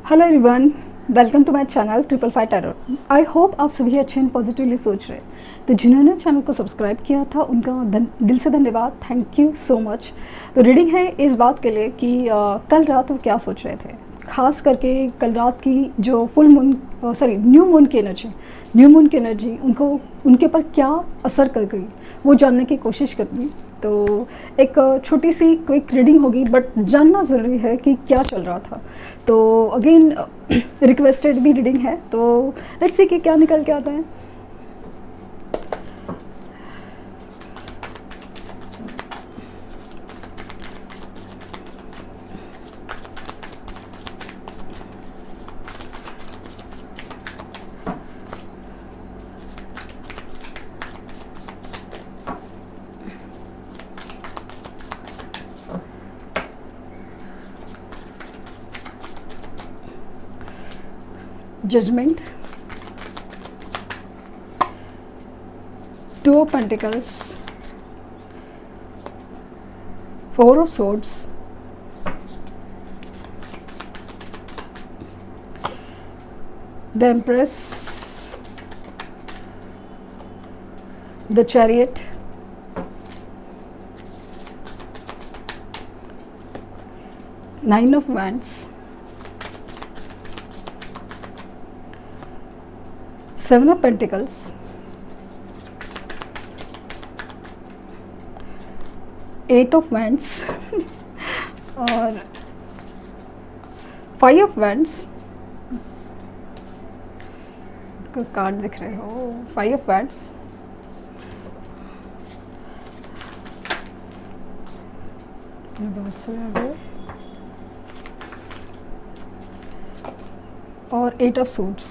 Hello everyone, welcome to my channel 555 tarot. I hope आप सभी अच्छे एंड पॉजिटिवली सोच रहे हैं। तो जिन्होंने चैनल को सब्सक्राइब किया था उनका दिल से धन्यवाद, थैंक यू सो मच। तो रीडिंग है इस बात के लिए कि कल रात वो क्या सोच रहे थे, खास करके कल रात की जो न्यू मून की एनर्जी उनको उनके ऊपर क्या असर कर गई वो जानने की कोशिश करनी। तो एक छोटी सी क्विक रीडिंग होगी, बट जानना ज़रूरी है कि क्या चल रहा था। तो अगेन रिक्वेस्टेड भी रीडिंग है, तो लेट्स सी कि क्या निकल के आता है। Judgment, Two of Pentacles, Four of Swords, the Empress, the Chariot, Nine of Wands, Seven of Pentacles, Eight of Wands और Five of Wands को कार्ड दिख रहे हो। Five of Wands, बहुत से आगे, और Eight of Swords।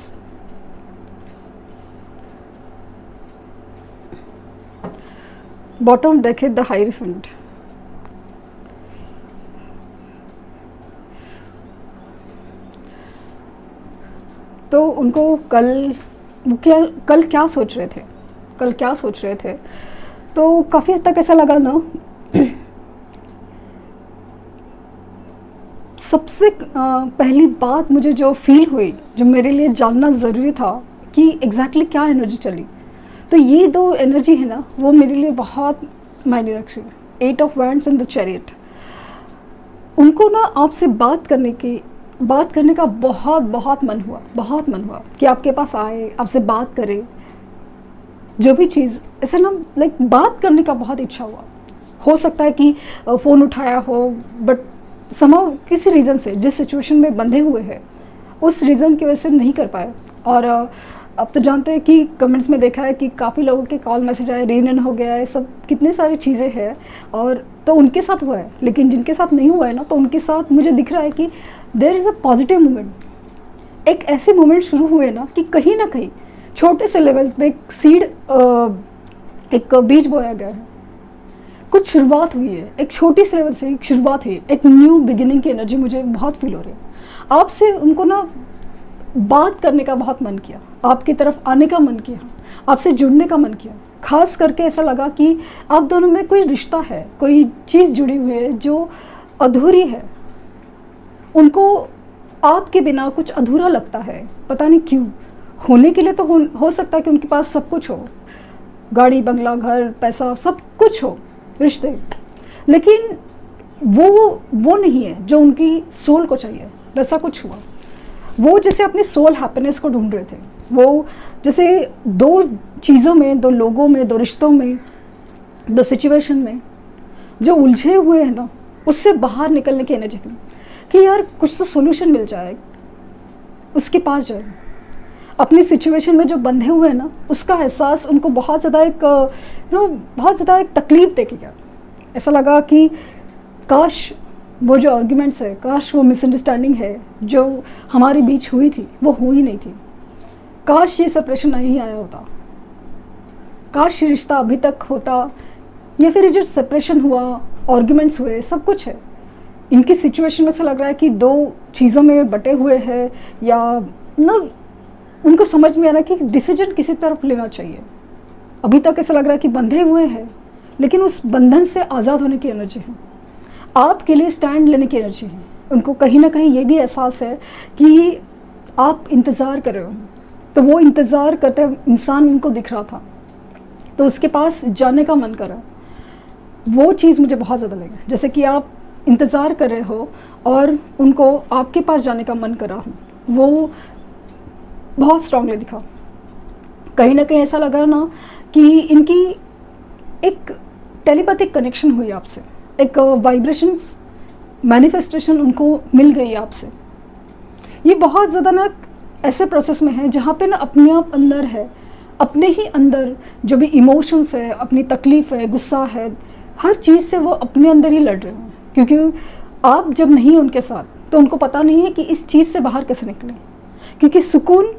Bottom deck है द हाइरोफेंट। तो उनको कल क्या सोच रहे थे, तो काफ़ी हद तक ऐसा लगा ना सबसे पहली बात मुझे जो फील हुई, जो मेरे लिए जानना ज़रूरी था कि एग्जैक्टली क्या एनर्जी चली। तो ये दो एनर्जी है ना, वो मेरे लिए बहुत मायने रख रही है। Eight of wands and the chariot. उनको ना आपसे बात करने का बहुत मन हुआ कि आपके पास आए, आपसे बात करे, जो भी चीज़ ऐसा ना लाइक बात करने का बहुत इच्छा हुआ। हो सकता है कि फ़ोन उठाया हो, बट समहाउ किसी रीज़न से जिस सिचुएशन में बंधे हुए हैं उस रीज़न की वजह से नहीं कर पाए। और अब तो जानते हैं कि कमेंट्स में देखा है कि काफ़ी लोगों के कॉल मैसेज आए, रीयूनियन हो गया है, सब कितनी सारी चीज़ें हैं। और तो उनके साथ हुआ है, लेकिन जिनके साथ नहीं हुआ है ना, तो उनके साथ मुझे दिख रहा है कि there is a positive moment. एक ऐसे मोमेंट शुरू हुए ना कि कहीं ना कहीं छोटे से लेवल पे एक सीड, एक बीज बोया गया है, कुछ शुरुआत हुई है, एक छोटी से लेवल से एक शुरुआत हुई है, एक न्यू बिगिनिंग की एनर्जी मुझे बहुत फील हो रही है। आपसे उनको ना बात करने का बहुत मन किया, आपकी तरफ आने का मन किया, आपसे जुड़ने का मन किया। खास करके ऐसा लगा कि आप दोनों में कोई रिश्ता है, कोई चीज़ जुड़ी हुई है जो अधूरी है। उनको आपके बिना कुछ अधूरा लगता है, पता नहीं क्यों। होने के लिए तो हो सकता है कि उनके पास सब कुछ हो, गाड़ी बंगला घर पैसा सब कुछ हो, रिश्ते, लेकिन वो नहीं है जो उनकी सोल को चाहिए। वैसा कुछ हुआ। वो जैसे अपनी सोल हैप्पीनेस को ढूंढ रहे थे। वो जैसे दो चीज़ों में, दो लोगों में, दो रिश्तों में, दो सिचुएशन में जो उलझे हुए हैं ना, उससे बाहर निकलने की एनर्जी थी कि यार कुछ तो सोल्यूशन मिल जाए, उसके पास जाए। अपनी सिचुएशन में जो बंधे हुए हैं ना, उसका एहसास उनको बहुत ज़्यादा एक तकलीफ दे के गया। ऐसा लगा कि काश वो जो आर्ग्यूमेंट्स है, काश वो मिसअंडरस्टैंडिंग है जो हमारे बीच हुई थी वो हुई नहीं थी। काश ये सेपरेशन नहीं आया होता, काश ये रिश्ता अभी तक होता, या फिर ये जो सेपरेशन हुआ, आर्ग्यूमेंट्स हुए, सब कुछ है। इनकी सिचुएशन में से लग रहा है कि दो चीज़ों में बटे हुए हैं, या ना उनको समझ में आ रहा है कि डिसीजन किसी तरफ लेना चाहिए। अभी तक ऐसा लग रहा है कि बंधे हुए हैं, लेकिन उस बंधन से आज़ाद होने की एनर्जी है, आपके लिए स्टैंड लेने की एनर्जी है। उनको कहीं ना कहीं ये भी एहसास है कि आप इंतज़ार कर रहे हो। तो वो इंतज़ार करते इंसान उनको दिख रहा था, तो उसके पास जाने का मन कर रहा है। वो चीज़ मुझे बहुत ज़्यादा लगी, जैसे कि आप इंतज़ार कर रहे हो और उनको आपके पास जाने का मन कर रहा हो, वो बहुत स्ट्रांगली दिखा। कहीं ना कहीं ऐसा लगा ना कि इनकी एक टेलीपैथिक कनेक्शन हुई आपसे, एक वाइब्रेशंस मैनिफेस्टेशन उनको मिल गई आपसे। ये बहुत ज़्यादा ना ऐसे प्रोसेस में है जहाँ पे ना अपने आप अंदर है, अपने ही अंदर जो भी इमोशंस है, अपनी तकलीफ़ है, गुस्सा है, हर चीज़ से वो अपने अंदर ही लड़ रहे हैं। क्योंकि आप जब नहीं उनके साथ तो उनको पता नहीं है कि इस चीज़ से बाहर कैसे निकलें, क्योंकि सुकून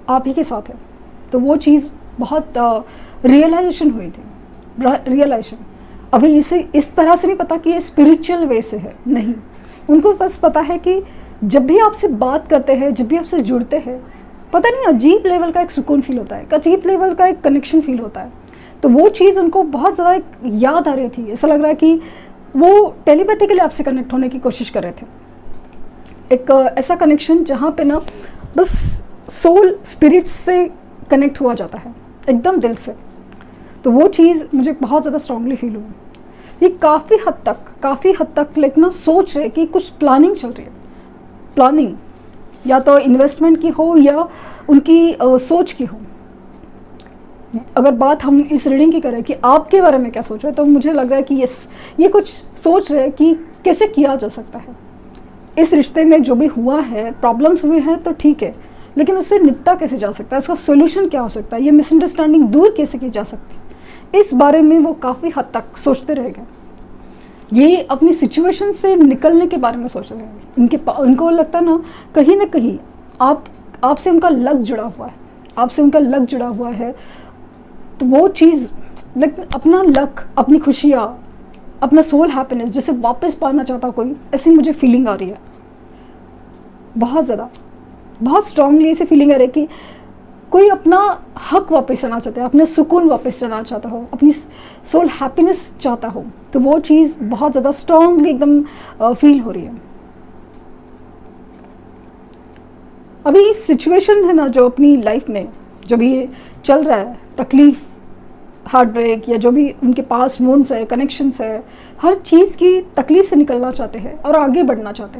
आप ही के साथ है। तो वो चीज़ बहुत रियलाइजेशन हुई थी, रियलाइजेशन। अभी इसे इस तरह से नहीं पता कि ये स्पिरिचुअल वे से है, नहीं, उनको बस पता है कि जब भी आपसे बात करते हैं, जब भी आपसे जुड़ते हैं, पता नहीं अजीब लेवल का एक सुकून फील होता है, अजीब लेवल का एक कनेक्शन फील होता है। तो वो चीज़ उनको बहुत ज़्यादा एक याद आ रही थी। ऐसा लग रहा है कि वो टेलीपैथिकली आपसे कनेक्ट होने की कोशिश कर रहे थे। एक ऐसा कनेक्शन जहाँ पे ना बस सोल स्पिरिट से कनेक्ट हुआ जाता है एकदम दिल से। तो वो चीज़ मुझे बहुत ज़्यादा स्ट्रांगली फील हुई। ये काफ़ी हद तक लाइक ना सोच रहे कि कुछ प्लानिंग चल रही है। प्लानिंग या तो इन्वेस्टमेंट की हो या उनकी सोच की हो। अगर बात हम इस रीडिंग की करें कि आपके बारे में क्या सोच रहे हैं, तो मुझे लग रहा है कि ये कुछ सोच रहे हैं कि कैसे किया जा सकता है इस रिश्ते में। जो भी हुआ है, प्रॉब्लम्स हुए हैं तो ठीक है, लेकिन उससे निपटा कैसे जा सकता है, इसका सोल्यूशन क्या हो सकता है, ये मिसअंडरस्टैंडिंग दूर कैसे की जा सकती है, इस बारे में वो काफ़ी हद तक सोचते रह गए। ये अपनी सिचुएशन से निकलने के बारे में सोच रहे हैं। इनको लगता है ना कहीं आपसे उनका लक जुड़ा हुआ है, आपसे उनका लक जुड़ा हुआ है। तो वो चीज़ लेकिन अपना लक, अपनी खुशियाँ, अपना सोल हैप्पीनेस जैसे वापस पाना चाहता कोई, ऐसी मुझे फीलिंग आ रही है बहुत ज़्यादा, बहुत स्ट्रांगली ऐसी फीलिंग आ रही है कि कोई अपना हक वापस चलना चाहता है, अपना सुकून वापस चलना चाहता हो, अपनी सोल हैप्पीनेस चाहता हो। तो वो चीज़ बहुत ज़्यादा स्ट्रांगली एकदम फील हो रही है। अभी इस सिचुएशन है ना जो अपनी लाइफ में जो भी चल रहा है, तकलीफ़, हार्ट ब्रेक या जो भी उनके पास वुंड्स है, कनेक्शंस है, हर चीज़ की तकलीफ़ से निकलना चाहते हैं और आगे बढ़ना चाहते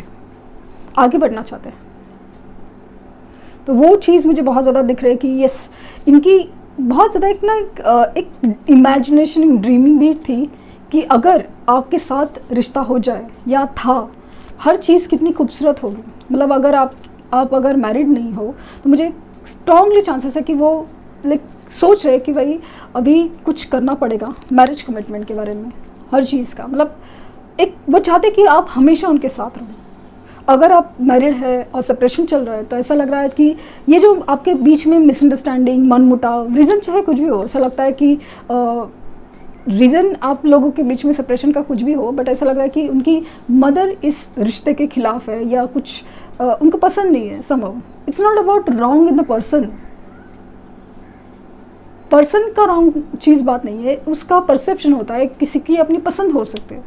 हैं। तो वो चीज़ मुझे बहुत ज़्यादा दिख रही है कि यस, इनकी बहुत ज़्यादा एक इमेजिनेशन, ड्रीमिंग भी थी कि अगर आपके साथ रिश्ता हो जाए या था, हर चीज़ कितनी खूबसूरत होगी। मतलब अगर आप अगर मैरिड नहीं हो तो मुझे स्ट्रांगली चांसेस है कि वो लाइक सोच रहे कि भाई अभी कुछ करना पड़ेगा मैरिज कमिटमेंट के बारे में, हर चीज़ का। मतलब एक वो चाहते कि आप हमेशा उनके साथ रहो। अगर आप मैरिड है और सेपरेशन चल रहा है तो ऐसा लग रहा है कि ये जो आपके बीच में मिसअंडरस्टैंडिंग, मनमुटाव, रीज़न चाहे कुछ भी हो, ऐसा लगता है कि रीज़न आप लोगों के बीच में सेपरेशन का कुछ भी हो, बट ऐसा लग रहा है कि उनकी मदर इस रिश्ते के खिलाफ है या कुछ उनको पसंद नहीं है। Somehow it's not about wrong in the person का रॉन्ग चीज़ बात नहीं है, उसका परसेप्शन होता है। किसी की अपनी पसंद हो सकती है,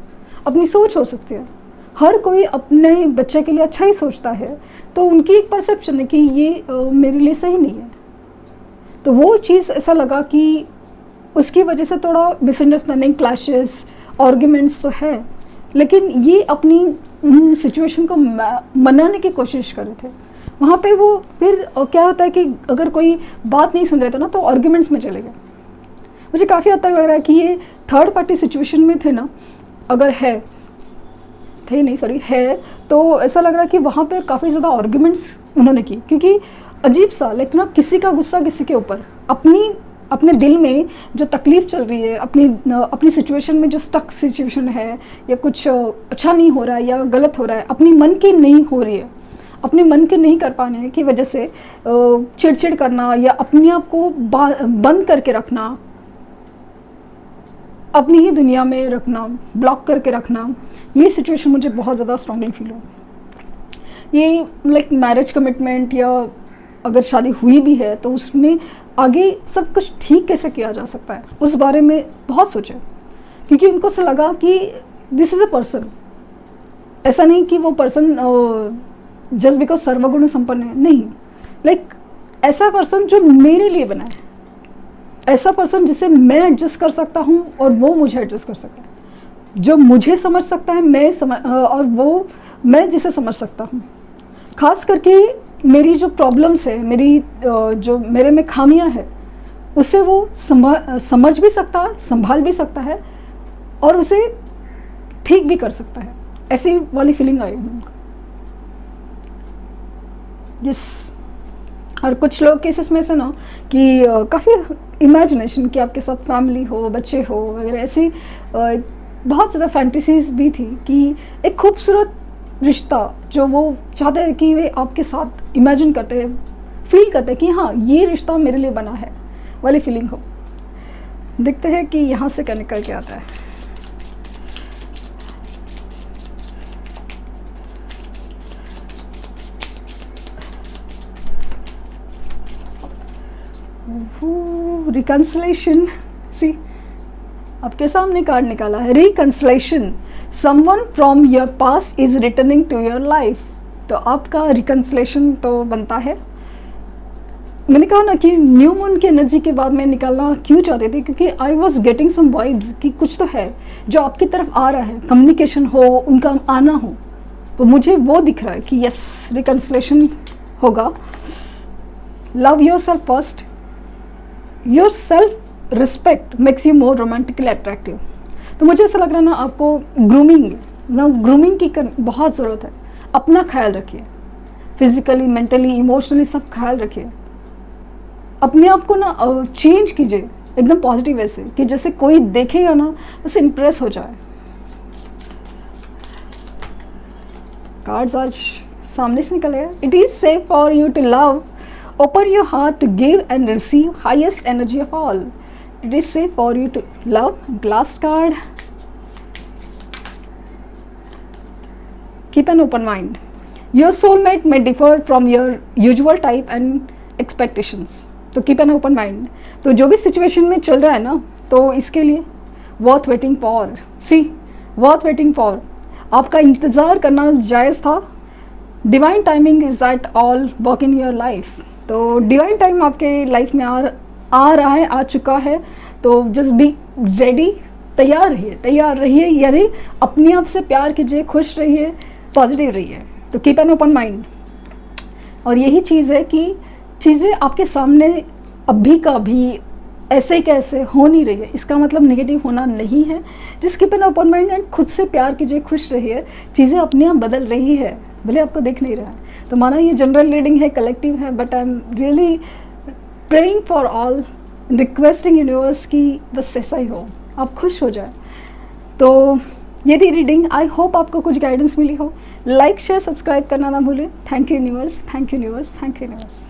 अपनी सोच हो सकती है, हर कोई अपने बच्चे के लिए अच्छा ही सोचता है। तो उनकी एक परसेप्शन है कि ये मेरे लिए सही नहीं है। तो वो चीज़ ऐसा लगा कि उसकी वजह से थोड़ा मिसअंडरस्टैंडिंग, क्लैशेस, आर्ग्यूमेंट्स तो है, लेकिन ये अपनी सिचुएशन को मनाने की कोशिश कर रहे थे। वहाँ पे वो फिर क्या होता है कि अगर कोई बात नहीं सुन रहे थे ना तो आर्ग्यूमेंट्स में चले गए। मुझे काफ़ी हद तक लग रहा है कि ये थर्ड पार्टी सिचुएशन में थे ना, अगर है तो ऐसा लग रहा है कि वहाँ पे काफ़ी ज़्यादा आर्ग्यूमेंट्स उन्होंने की। क्योंकि अजीब सा लेकिन ना किसी का गुस्सा किसी के ऊपर, अपने दिल में जो तकलीफ़ चल रही है, अपनी सिचुएशन में जो स्टक सिचुएशन है या कुछ अच्छा नहीं हो रहा है या गलत हो रहा है, अपनी मन की नहीं हो रही है, अपने मन के नहीं कर पाने की वजह से चिड़चिड़ करना या अपने आप को बंद करके रखना, अपनी ही दुनिया में रखना, ब्लॉक करके रखना, ये सिचुएशन मुझे बहुत ज़्यादा स्ट्रांगली फील हो। ये लाइक मैरिज कमिटमेंट या अगर शादी हुई भी है तो उसमें आगे सब कुछ ठीक कैसे किया जा सकता है, उस बारे में बहुत सोचे। क्योंकि उनको से लगा कि दिस इज़ अ पर्सन, ऐसा नहीं कि वो पर्सन जस्ट बिकॉज सर्वगुण संपन्न है, नहीं, लाइक ऐसा पर्सन जो मेरे लिए बना है, ऐसा पर्सन जिसे मैं एडजस्ट कर सकता हूँ और वो मुझे एडजस्ट कर सकता है, जो मुझे समझ सकता है और वो मैं जिसे समझ सकता हूँ। खास करके मेरी जो प्रॉब्लम्स है, मेरी जो मेरे में खामियां है, उसे वो समझ भी सकता है, संभाल भी सकता है और उसे ठीक भी कर सकता है। ऐसी वाली फीलिंग आई उनको। जिस और कुछ लोग केसेस में से ना कि काफ़ी इमेजिनेशन कि आपके साथ फैमिली हो, बच्चे हो वगैरह, ऐसी बहुत ज़्यादा फैंटेसीज भी थी कि एक खूबसूरत रिश्ता जो वो चाहते हैं कि वे आपके साथ इमेजिन करते हैं, फील करते हैं कि हाँ ये रिश्ता मेरे लिए बना है, वाली फीलिंग हो। देखते हैं कि यहाँ से क्या निकल के आता है। रिकंसिलेशन, सी आपके सामने कार्ड निकाला है, reconciliation, someone from your past is returning to your life. तो आपका रिकंसिलेशन तो बनता है। मैंने कहा ना कि न्यू मून की एनर्जी के बाद मैं निकालना क्यों चाहती थी, क्योंकि I was getting some vibes कि कुछ तो है जो आपकी तरफ आ रहा है, कम्युनिकेशन हो, उनका आना हो, तो मुझे वो दिख रहा है कि यस रिकंसिलेशन होगा। Love your self first, your self respect makes you more romantically attractive. तो मुझे ऐसा लग रहा है ना आपको ग्रूमिंग की बहुत ज़रूरत है। अपना ख्याल रखिए, फिजिकली, मेंटली, इमोशनली सब ख्याल रखिए। अपने आप को ना चेंज कीजिए एकदम पॉजिटिव वे से कि जैसे कोई देखेगा ना उसे इम्प्रेस हो जाए। कार्ड्स आज सामने से निकले। It is safe for you to love, open your heart to give and receive highest energy of all. It is safe for you to love. Last card, keep an open mind. Your soulmate may differ from your usual type and expectations. तो keep an open mind. तो जो भी situation में चल रहा है ना, तो इसके लिए worth waiting for. See, worth waiting for. आपका इंतज़ार करना जायज़ था। Divine timing is at all work in your life. तो डिवाइन टाइम आपके लाइफ में आ रहा है, आ चुका है। तो जस्ट बी रेडी, तैयार रहिए, यानी अपने आप से प्यार कीजिए, खुश रहिए, पॉजिटिव रहिए। तो कीप एन ओपन माइंड। और यही चीज़ है कि चीज़ें आपके सामने अभी का भी ऐसे कैसे हो नहीं रही है, इसका मतलब नेगेटिव होना नहीं है। जिस keep an open mind and खुद से प्यार कीजिए, खुश रहिए, चीज़ें अपने आप बदल रही है, भले आपको दिख नहीं रहा है। तो माना ये जनरल रीडिंग है, कलेक्टिव है, but I am really praying for all, requesting universe की बस ऐसा ही हो, आप खुश हो जाए। तो ये थी रीडिंग। आई होप आपको कुछ गाइडेंस मिली हो। लाइक शेयर सब्सक्राइब करना ना भूलें। Thank you universe, thank you universe, thank you universe.